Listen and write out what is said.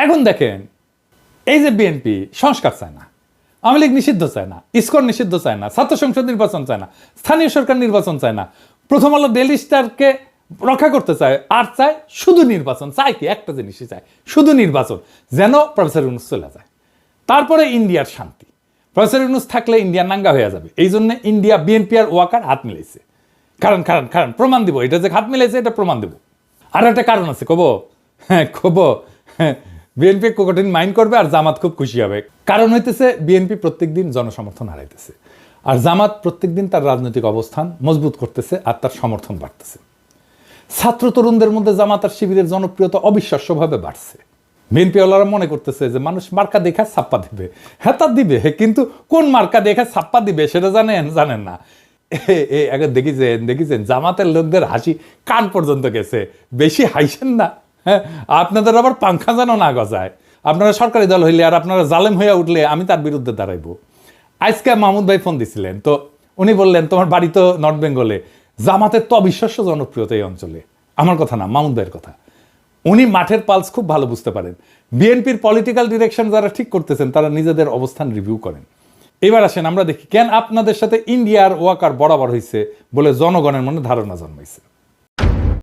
এখন দেখেন, এই যে বিএনপি সংস্কার চায় না, আওয়ামী লীগ নিষিদ্ধ চায় না, ইসকন নিষিদ্ধ চায় না, ছাত্র সংসদ নির্বাচন চায় না, স্থানীয় সরকার নির্বাচন চায় না, প্রথম আলো ডেইলি স্টারকে রক্ষা করতে চায়, আর চায় শুধু নির্বাচন। চায় কি? একটা জিনিসই চায়, শুধু নির্বাচন, যেন প্রফেসর ইউনূস চলে যায়। তারপরে ইন্ডিয়ার শান্তি। প্রফেসর ইউনূস থাকলে ইন্ডিয়া নাঙ্গা হয়ে যাবে, এই জন্য ইন্ডিয়া বিএনপি আর ওয়াকার হাত মিলাইছে। কারণ কারণ কারণ প্রমাণ দিব, এটা যে হাত মিলাইছে এটা প্রমাণ দেব। আর একটা কারণ আছে, কব হ্যাঁ কব হ্যাঁ, বিএনপি কঠিন মাইন্ড করবে আর জামাত খুব খুশি হবে। কারণ হইতেছে বিএনপি প্রত্যেকদিন জনসমর্থন হারাইতেছে, আর জামাত প্রত্যেকদিন তার রাজনৈতিক অবস্থান মজবুত করতেছে আর তার সমর্থন বাড়তেছে। ছাত্র তরুণদের মধ্যে জামাত আর শিবিরের জনপ্রিয়তা অবিশ্বাস্যভাবে বাড়ছে। বিএনপিওয়ালারা মনে করতেছে যে মানুষ মার্কা দেখা ছাপ্পা দিবে। হ্যাঁ, তা দিবে, কিন্তু কোন মার্কা দেখা ছাপ্পা দিবে সেটা জানেন না। আগে দেখেছেন জামাতের লোকদের হাসি কান পর্যন্ত গেছে। বেশি হাসেন না, হ্যাঁ, আপনাদের আবার পাংখা যেন না গজায়। আপনারা সরকারি দল হইলে আর আপনারা জালেম হইয়া উঠলে আমি তার বিরুদ্ধে দাঁড়াইব। আজকে মাহমুদ ভাই ফোন দিছিলেন, তো উনি বললেন তোমার বাড়ি তো নর্থ বেঙ্গলে, জামাতের তো অবিশ্বাস্য জনপ্রিয়তা এই অঞ্চলে। আমার কথা না, মাহমুদ ভাইয়ের কথা। উনি মাঠের পালস খুব ভালো বুঝতে পারেন। বিএনপির পলিটিক্যাল ডিরেকশন যারা ঠিক করতেছেন তারা নিজেদের অবস্থান রিভিউ করেন। এবার আসেন আমরা দেখি কেন আপনাদের সাথে ইন্ডিয়ার ওয়াকার বরাবর হয়েছে বলে জনগণের মনে ধারণা জন্মাইছে।